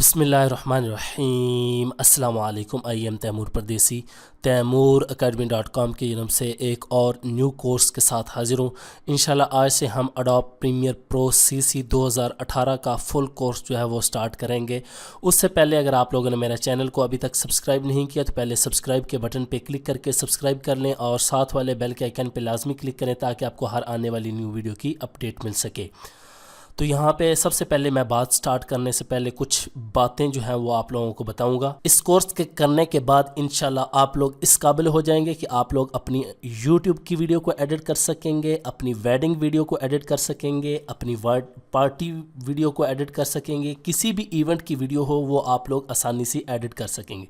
बिस्मिल्लाहिर्रहमानिर्रहीम अस्सलाम वालेकुम। आई एम तैमूर परदेसी तैमूरacademy.com के जन्म से एक और न्यू कोर्स के साथ हाजिर हूँ। इंशाल्लाह आज से हम अडोब प्रीमियर प्रो CC 2018 का फुल कोर्स जो है वो स्टार्ट करेंगे। उससे पहले अगर आप लोगों ने मेरा चैनल को अभी तक सब्सक्राइब नहीं किया तो पहले सब्सक्राइब के बटन पे क्लिक करके सब्सक्राइब कर लें और साथ वाले बेल के आइकन पे लाजमी क्लिक करें ताकि आपको हर आने वाली न्यू वीडियो की अपडेट मिल सके। तो यहाँ पे सबसे पहले मैं बात स्टार्ट करने से पहले कुछ बातें जो हैं वो आप लोगों को बताऊंगा। इस कोर्स के करने के बाद इंशाल्लाह आप लोग इस काबिल हो जाएंगे कि आप लोग अपनी YouTube की वीडियो को एडिट कर सकेंगे, अपनी वेडिंग वीडियो को एडिट कर सकेंगे, अपनी पार्टी वीडियो को एडिट कर सकेंगे, किसी भी इवेंट की वीडियो हो वो आप लोग आसानी से एडिट कर सकेंगे।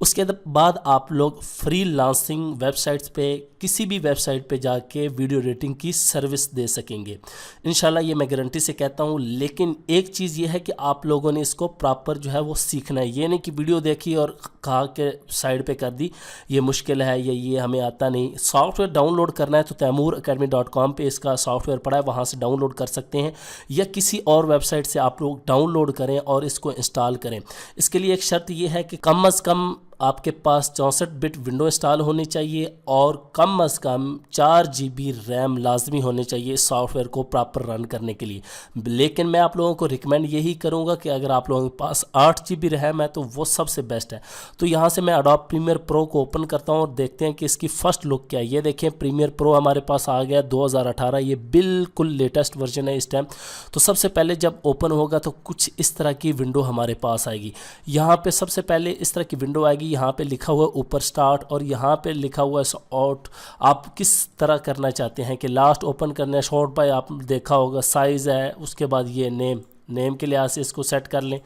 उसके बाद आप लोग फ्रीलांसिंग वेबसाइट्स पे किसी भी वेबसाइट पे जाके वीडियो एडिटिंग की सर्विस दे सकेंगे इंशाल्लाह। ये मैं गारंटी से कहता हूँ। लेकिन एक चीज़ ये है कि आप लोगों ने इसको प्रॉपर जो है वो सीखना है। ये नहीं कि वीडियो देखी और कहा के साइड पे कर दी ये मुश्किल है या ये हमें आता नहीं। सॉफ्टवेयर डाउनलोड करना है तो tamooracademy.com पे इसका सॉफ्टवेयर पड़ा है, वहाँ से डाउनलोड कर सकते हैं या किसी और वेबसाइट से आप लोग डाउनलोड करें और इसको इंस्टॉल करें। इसके लिए एक शर्त ये है कि कम अज़ कम आपके पास 64 बिट विंडो इंस्टॉल होनी चाहिए और कम अज़ कम 4 GB रैम लाजमी होने चाहिए सॉफ्टवेयर को प्रॉपर रन करने के लिए। लेकिन मैं आप लोगों को रिकमेंड यही करूंगा कि अगर आप लोगों के पास 8 GB रैम है तो वो सबसे बेस्ट है। तो यहाँ से मैं अडोब प्रीमियर प्रो को ओपन करता हूँ और देखते हैं कि इसकी फ़र्स्ट लुक क्या है। ये देखें प्रीमियर प्रो हमारे पास आ गया 2018, ये बिल्कुल लेटेस्ट वर्जन है इस टाइम। तो सबसे पहले जब ओपन होगा तो कुछ इस तरह की विंडो हमारे पास आएगी। यहाँ पर सबसे पहले इस तरह की विंडो आएगी। यहाँ पे लिखा हुआ ऊपर स्टार्ट और यहाँ पे लिखा हुआ है आउट। आप किस तरह करना चाहते हैं कि लास्ट ओपन करना है, शॉर्ट बाय आप देखा होगा साइज़ है। उसके बाद ये नेम के लिहाज से इसको सेट कर लें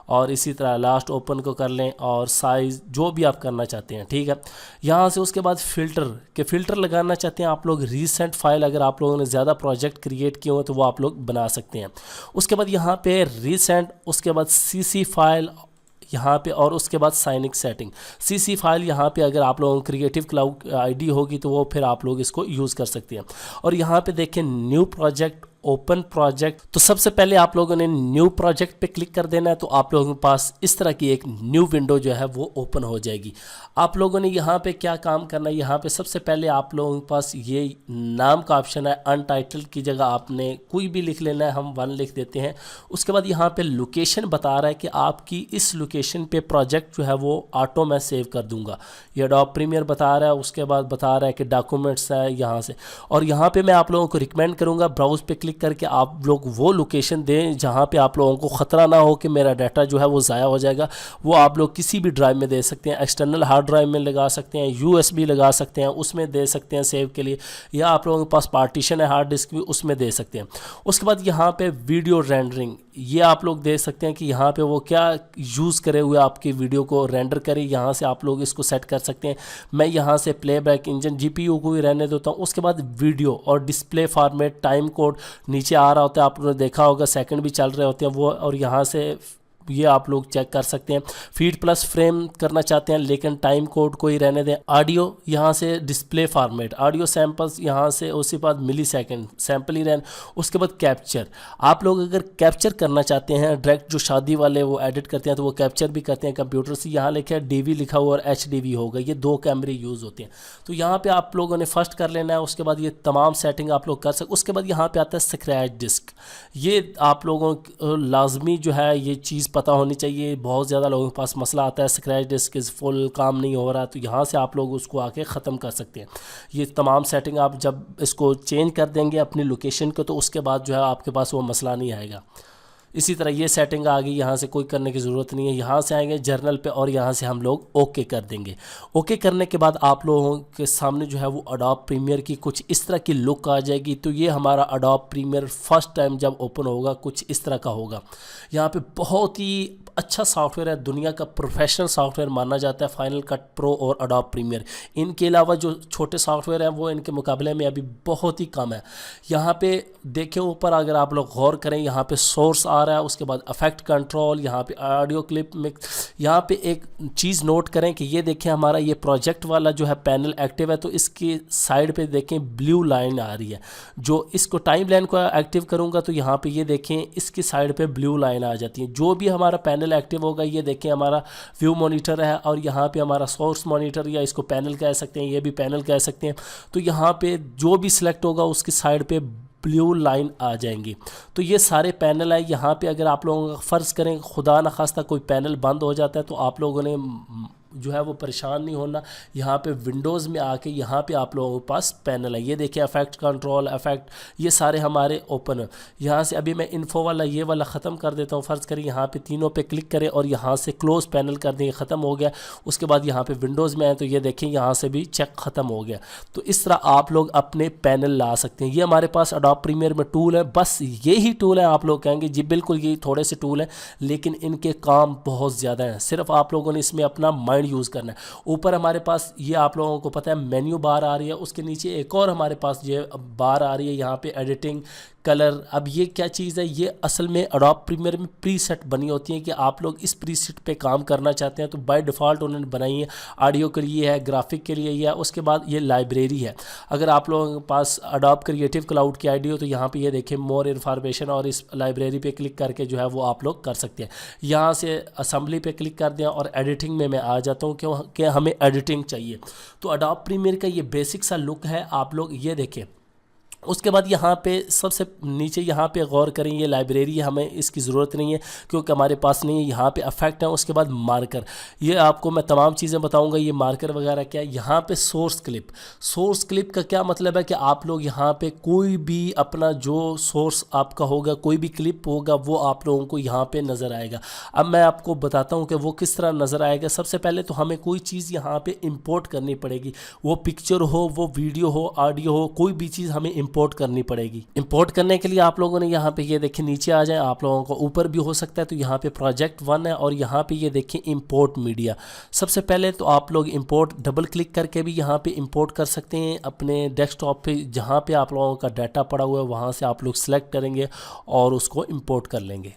और इसी तरह लास्ट ओपन को कर लें और साइज़ जो भी आप करना चाहते हैं, ठीक है। यहाँ से उसके बाद फ़िल्टर लगाना चाहते हैं आप लोग। रीसेंट फाइल अगर आप लोगों ने ज़्यादा प्रोजेक्ट क्रिएट किए हो तो वो आप लोग बना सकते हैं। उसके बाद यहाँ पे रीसेंट, उसके बाद CC फाइल यहाँ पे और उसके बाद साइनिक सेटिंग। CC फाइल यहाँ पे अगर आप लोगों को क्रिएटिव क्लाउड ID होगी तो वो फिर आप लोग इसको यूज़ कर सकते हैं। और यहाँ पे देखें न्यू प्रोजेक्ट, ओपन प्रोजेक्ट। तो सबसे पहले आप लोगों ने न्यू प्रोजेक्ट पे क्लिक कर देना है तो आप लोगों के पास इस तरह की एक न्यू विंडो जो है वो ओपन हो जाएगी। आप लोगों ने यहाँ पे क्या काम करना है, यहाँ पे सबसे पहले आप लोगों के पास ये नाम का ऑप्शन है। अनटाइटल्ड की जगह आपने कोई भी लिख लेना है, हम 1 लिख देते हैं। उसके बाद यहाँ पे लोकेशन बता रहा है कि आपकी इस लोकेशन पे प्रोजेक्ट जो है वो ऑटो मैं सेव कर दूंगा। ये अडोब प्रीमियर बता रहा है। उसके बाद बता रहा है कि डॉक्यूमेंट्स है यहाँ से। और यहाँ पे मैं आप लोगों को रिकमेंड करूँगा ब्राउज़ पे करके आप लोग वो लोकेशन दें जहाँ पे आप लोगों को ख़तरा ना हो कि मेरा डाटा जो है वो ज़ाया हो जाएगा। वो आप लोग किसी भी ड्राइव में दे सकते हैं, एक्सटर्नल हार्ड ड्राइव में लगा सकते हैं, USB लगा सकते हैं, उसमें दे सकते हैं सेव के लिए, या आप लोगों के पास पार्टीशन है हार्ड डिस्क भी, उसमें दे सकते हैं। उसके बाद यहाँ पे वीडियो रेंडरिंग, ये आप लोग देख सकते हैं कि यहाँ पे वो क्या यूज़ करे हुए आपकी वीडियो को रेंडर करे। यहाँ से आप लोग इसको सेट कर सकते हैं। मैं यहाँ से प्लेबैक इंजन GPU को भी रहने देता हूँ। उसके बाद वीडियो और डिस्प्ले फॉर्मेट, टाइम कोड नीचे आ रहा होता है, आपने देखा होगा, सेकंड भी चल रहे होते हैं वो। और यहाँ से ये आप लोग चेक कर सकते हैं। फीड प्लस फ्रेम करना चाहते हैं लेकिन टाइम कोड को ही रहने दें। ऑडियो यहाँ से डिस्प्ले फॉर्मेट, ऑडियो सैंपल्स यहाँ से, उसके बाद मिली सेकेंड सैंपल ही रहने। उसके बाद कैप्चर, आप लोग अगर कैप्चर करना चाहते हैं डायरेक्ट जो शादी वाले वो एडिट करते हैं तो वो कैप्चर भी करते हैं कंप्यूटर से। यहाँ लिखा है DV लिखा हुआ और HDV होगा, ये 2 कैमरे यूज़ होते हैं। तो यहाँ पर आप लोगों ने फर्स्ट कर लेना है। उसके बाद ये तमाम सेटिंग आप लोग कर सकते। उसके बाद यहाँ पर आता है स्क्रैच डिस्क। ये आप लोगों को लाजमी जो है ये चीज़ पता होनी चाहिए। बहुत ज़्यादा लोगों के पास मसला आता है स्क्रैच डिस्क फुल काम नहीं हो रहा, तो यहाँ से आप लोग उसको आके ख़त्म कर सकते हैं। ये तमाम सेटिंग आप जब इसको चेंज कर देंगे अपनी लोकेशन को तो उसके बाद जो है आपके पास वो मसला नहीं आएगा। इसी तरह ये सेटिंग आ गई, यहाँ से कोई करने की ज़रूरत नहीं है। यहाँ से आएंगे जर्नल पे और यहाँ से हम लोग ओके कर देंगे। ओके करने के बाद आप लोगों के सामने जो है वो अडोब प्रीमियर की कुछ इस तरह की लुक आ जाएगी। तो ये हमारा अडोब प्रीमियर फर्स्ट टाइम जब ओपन होगा कुछ इस तरह का होगा। यहाँ पे बहुत ही अच्छा सॉफ्टवेयर है, दुनिया का प्रोफेशनल सॉफ्टवेयर माना जाता है फाइनल कट प्रो और अडोब प्रीमियर। इनके अलावा जो छोटे सॉफ्टवेयर हैं वो इनके मुकाबले में अभी बहुत ही कम है। यहाँ पे देखें ऊपर अगर आप लोग गौर करें यहाँ पे सोर्स आ आ रहा है, उसके बाद इफेक्ट कंट्रोल, यहाँ पे ऑडियो क्लिप मिक्स। यहाँ पे एक चीज़ नोट करें कि ये देखें हमारा ये प्रोजेक्ट वाला जो है पैनल एक्टिव है, तो इसकी साइड पे देखें ब्लू लाइन आ रही है। जो इसको टाइम लाइन को एक्टिव करूँगा तो यहाँ पे ये देखें इसकी साइड पे ब्लू लाइन आ जाती है। जो भी हमारा पैनल एक्टिव होगा, ये देखें हमारा व्यू मॉनिटर है और यहाँ पे हमारा सोर्स मॉनिटर, या इसको पैनल कह सकते हैं, ये भी पैनल कह सकते हैं। तो यहाँ पे जो भी सिलेक्ट होगा उसकी साइड पे ब्लू लाइन आ जाएंगी। तो ये सारे पैनल है। यहाँ पे अगर आप लोगों का फ़र्ज़ करें खुदा न खास्ता कोई पैनल बंद हो जाता है तो आप लोगों ने जो है वो परेशान नहीं होना। यहाँ पे विंडोज़ में आके यहाँ पे आप लोगों के पास पैनल है। ये देखिए इफेक्ट कंट्रोल, इफेक्ट, ये सारे हमारे ओपन है। यहाँ से अभी मैं इन्फो वाला ये वाला ख़त्म कर देता हूँ। फ़र्ज़ करें यहाँ पे तीनों पे क्लिक करें और यहाँ से क्लोज़ पैनल कर दें, ख़त्म हो गया। उसके बाद यहाँ पे विंडोज़ में आए तो ये देखें यहाँ से भी चेक ख़त्म हो गया। तो इस तरह आप लोग अपने पैनल ला सकते हैं। ये हमारे पास अडोब प्रीमियर में टूल है, बस यही टूल है। आप लोग कहेंगे जी बिल्कुल ये थोड़े से टूल हैं, लेकिन इनके काम बहुत ज़्यादा हैं। सिर्फ आप लोगों ने इसमें अपना माइंड यूज़ करना है। ऊपर हमारे पास ये आप लोगों को पता है मेन्यू बार आ रही है, उसके नीचे एक और हमारे पास ये बार आ रही है, यहाँ पे एडिटिंग, कलर। अब ये क्या चीज़ है, ये असल में अडोब प्रीमियर में प्रीसेट बनी होती है कि आप लोग इस प्रीसेट पे काम करना चाहते हैं तो बाय डिफ़ॉल्ट उन्होंने बनाई है। ऑडियो के लिए है, ग्राफिक के लिए है, उसके बाद ये लाइब्रेरी है। अगर आप लोगों के पास अडोब क्रिएटिव क्लाउड की आईडी हो तो यहाँ पे ये देखें मोर इन्फॉर्मेशन, और इस लाइब्रेरी पे क्लिक करके जो है वो आप लोग कर सकते हैं। यहाँ से असेंबली पे क्लिक कर दें और एडिटिंग में मैं आ जाता हूँ क्योंकि हमें एडिटिंग चाहिए। तो अडोब प्रीमियर का ये बेसिक सा लुक है, आप लोग ये देखें। उसके बाद यहाँ पे सबसे नीचे यहाँ पे गौर करें, ये लाइब्रेरी है, हमें इसकी ज़रूरत नहीं है क्योंकि हमारे पास नहीं है। यहाँ पे इफेक्ट है, उसके बाद मार्कर, ये आपको मैं तमाम चीज़ें बताऊँगा। ये मार्कर वगैरह क्या है। यहाँ पे सोर्स क्लिप, सोर्स क्लिप का क्या मतलब है कि आप लोग यहाँ पे कोई भी अपना जो सोर्स आपका होगा, कोई भी क्लिप होगा, वो आप लोगों को यहाँ पे नज़र आएगा। अब मैं आपको बताता हूँ कि वो किस तरह नज़र आएगा। सबसे पहले तो हमें कोई चीज़ यहाँ पे इंपोर्ट करनी पड़ेगी, वो पिक्चर हो, वो वीडियो हो, ऑडियो हो, कोई भी चीज़ हमें इंपोर्ट करनी पड़ेगी। इंपोर्ट करने के लिए आप लोगों ने यहाँ पे ये देखिए नीचे आ जाए, आप लोगों को ऊपर भी हो सकता है। तो यहाँ पे प्रोजेक्ट 1 है और यहाँ पे ये देखिए इंपोर्ट मीडिया। सबसे पहले तो आप लोग इंपोर्ट डबल क्लिक करके भी यहाँ पे इंपोर्ट कर सकते हैं अपने डेस्कटॉप पे, जहाँ पे आप लोगों का डाटा पड़ा हुआ है वहाँ से आप लोग सेलेक्ट करेंगे और उसको इंपोर्ट कर लेंगे।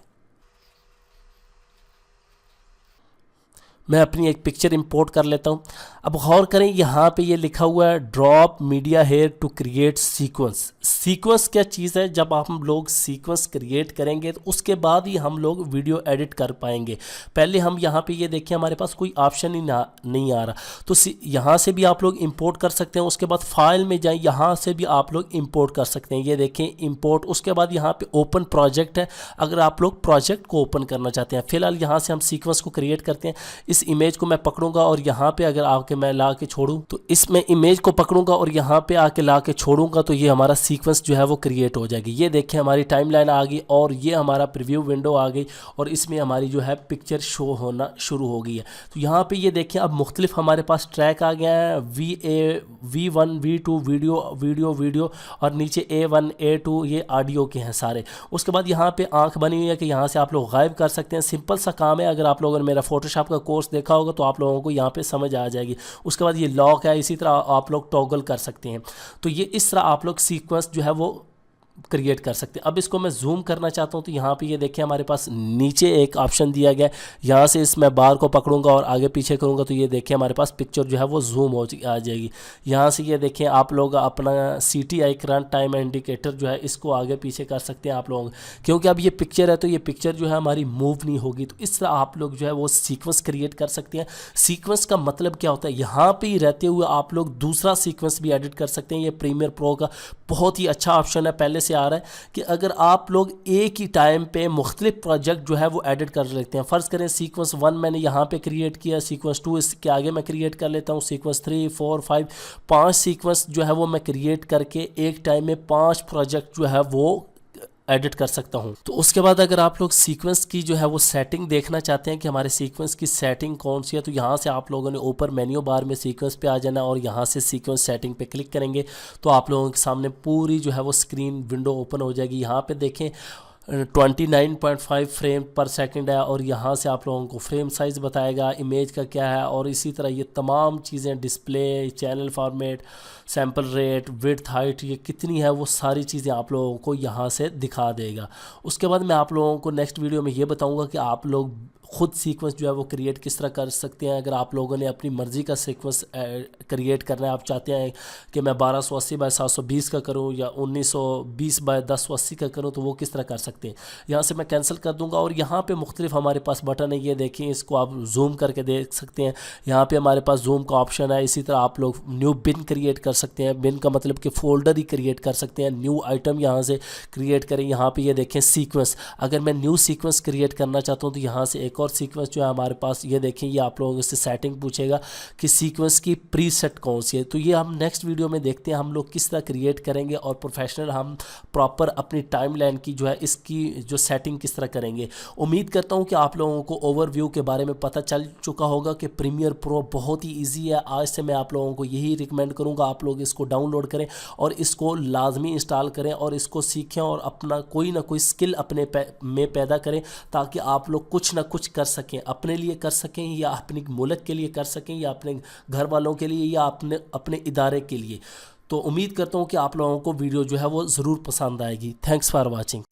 मैं अपनी एक पिक्चर इंपोर्ट कर लेता हूँ। अब गौर करें यहाँ पे ये लिखा हुआ है drop media here to create sequence. Sequence क्या चीज़ है, जब हम लोग सीक्वेंस क्रिएट करेंगे तो उसके बाद ही हम लोग वीडियो एडिट कर पाएंगे। पहले हम यहाँ पे ये देखिए हमारे पास कोई ऑप्शन ही नहीं आ रहा, तो यहाँ से भी आप लोग इंपोर्ट कर सकते हैं। उसके बाद फाइल में जाएँ, यहाँ से भी आप लोग इंपोर्ट कर सकते हैं। ये देखें इंपोर्ट, उसके बाद यहाँ पे ओपन प्रोजेक्ट है, अगर आप लोग प्रोजेक्ट को ओपन करना चाहते हैं। फिलहाल यहाँ से हम सीक्वेंस को क्रिएट करते हैं। इस इमेज को मैं पकड़ूंगा और यहाँ पे अगर आके मैं ला के छोड़ूं, तो इसमें इमेज को पकड़ूंगा और यहाँ पे आके ला के छोड़ूंगा तो ये हमारा सीक्वेंस जो है वो क्रिएट हो जाएगी। ये देखिए हमारी टाइमलाइन आ गई और ये हमारा प्रीव्यू विंडो आ गई और इसमें हमारी जो है पिक्चर शो होना शुरू हो गई है। तो यहाँ पे ये देखिए अब मुख्तलिफ हमारे पास ट्रैक आ गया है, V1 V2 वीडियो और नीचे A1 A2 ये ऑडियो के हैं सारे। उसके बाद यहाँ पे आंख बनी हुई है कि यहाँ से आप लोग गायब कर सकते हैं। सिंपल सा काम है, अगर आप लोगों ने मेरा फोटोशॉप का कोर्स देखा होगा तो आप लोगों को यहाँ पे समझ आ जाएगी। उसके बाद ये लॉक है, इसी तरह आप लोग टॉगल कर सकते हैं। तो ये इस तरह आप लोग सीक्वेंस जो है वो क्रिएट कर सकते हैं। अब इसको मैं जूम करना चाहता हूँ तो यहाँ पे ये देखिए हमारे पास नीचे एक ऑप्शन दिया गया है, यहाँ से इस मैं बार को पकड़ूंगा और आगे पीछे करूँगा तो ये देखिए हमारे पास पिक्चर जो है वो जूम हो आ जाएगी। यहाँ से ये देखिए आप लोग अपना CTI करंट टाइम इंडिकेटर जो है इसको आगे पीछे कर सकते हैं आप लोग, क्योंकि अब ये पिक्चर है तो ये पिक्चर जो है हमारी मूव नहीं होगी। तो इस तरह आप लोग जो है वो सीक्वेंस क्रिएट कर सकते हैं। सीक्वेंस का मतलब क्या होता है, यहाँ पर ही रहते हुए आप लोग दूसरा सीक्वेंस भी एडिट कर सकते हैं। ये प्रीमियर प्रो का बहुत ही अच्छा ऑप्शन है, पहले से आ रहा है कि अगर आप लोग एक ही टाइम पे मुख्तलिफ प्रोजेक्ट जो है वो एडिट कर लेते हैं। फ़र्ज़ करें सीक्वेंस 1 मैंने यहाँ पे क्रिएट किया, सीक्वेंस 2 इसके आगे मैं क्रिएट कर लेता हूँ, सीक्वेंस 3 4 5 5 सीक्वेंस जो है वो मैं क्रिएट करके एक टाइम में 5 प्रोजेक्ट जो है वो एडिट कर सकता हूं। तो उसके बाद अगर आप लोग सीक्वेंस की जो है वो सेटिंग देखना चाहते हैं कि हमारे सीक्वेंस की सेटिंग कौन सी है, तो यहाँ से आप लोगों ने ऊपर मेन्यू बार में सीक्वेंस पे आ जाना और यहाँ से सीक्वेंस सेटिंग पे क्लिक करेंगे तो आप लोगों के सामने पूरी जो है वो स्क्रीन विंडो ओपन हो जाएगी। यहाँ पे देखें 29.5 फ्रेम पर सेकंड है, और यहाँ से आप लोगों को फ्रेम साइज़ बताएगा, इमेज का क्या है, और इसी तरह ये तमाम चीज़ें, display, channel format, sample rate, width, height, ये कितनी है, वो सारी चीज़ें आप लोगों को यहाँ से दिखा देगा। उसके बाद मैं आप लोगों को नेक्स्ट वीडियो में ये बताऊँगा कि आप लोग खुद सीक्वेंस जो है वो क्रिएट किस तरह कर सकते हैं। अगर आप लोगों ने अपनी मर्ज़ी का सीक्वेंस क्रिएट करना है, आप चाहते हैं कि मैं 1280 बाय 720 का करूं या 1920 बाय 1080 का करूं, तो वो किस तरह कर सकते हैं। यहाँ से मैं कैंसिल कर दूंगा, और यहाँ पे मुख्तलिफ हमारे पास बटन है, ये देखें, इसको आप जूम करके देख सकते हैं। यहाँ पे हमारे पास जूम का ऑप्शन है। इसी तरह आप लोग न्यू बिन क्रिएट कर सकते हैं। बिन का मतलब कि फोल्डर ही क्रिएट कर सकते हैं। न्यू आइटम यहाँ से क्रिएट करें। यहाँ पे ये देखें सीक्वेंस, अगर मैं न्यू सीक्वेंस क्रिएट करना चाहता हूँ तो यहाँ से एक और सीक्वेंस जो है हमारे पास, ये देखें, ये आप लोगों से सेटिंग पूछेगा कि सीक्वेंस की प्रीसेट कौन सी है। तो ये हम नेक्स्ट वीडियो में देखते हैं हम लोग किस तरह क्रिएट करेंगे, और प्रोफेशनल हम प्रॉपर अपनी टाइमलाइन की जो है इसकी जो सेटिंग किस तरह करेंगे। उम्मीद करता हूँ कि आप लोगों को ओवरव्यू के बारे में पता चल चुका होगा कि प्रीमियर प्रो बहुत ही ईजी है। आज से मैं आप लोगों को यही रिकमेंड करूँगा, आप लोग इसको डाउनलोड करें और इसको लाजमी इंस्टॉल करें और इसको सीखें और अपना कोई ना कोई स्किल अपने में पैदा करें, ताकि आप लोग कुछ ना कुछ कर सकें, अपने लिए कर सकें या अपने मुल्क के लिए कर सकें या अपने घर वालों के लिए या अपने अपने इदारे के लिए। तो उम्मीद करता हूँ कि आप लोगों को वीडियो जो है वो ज़रूर पसंद आएगी। Thanks for watching.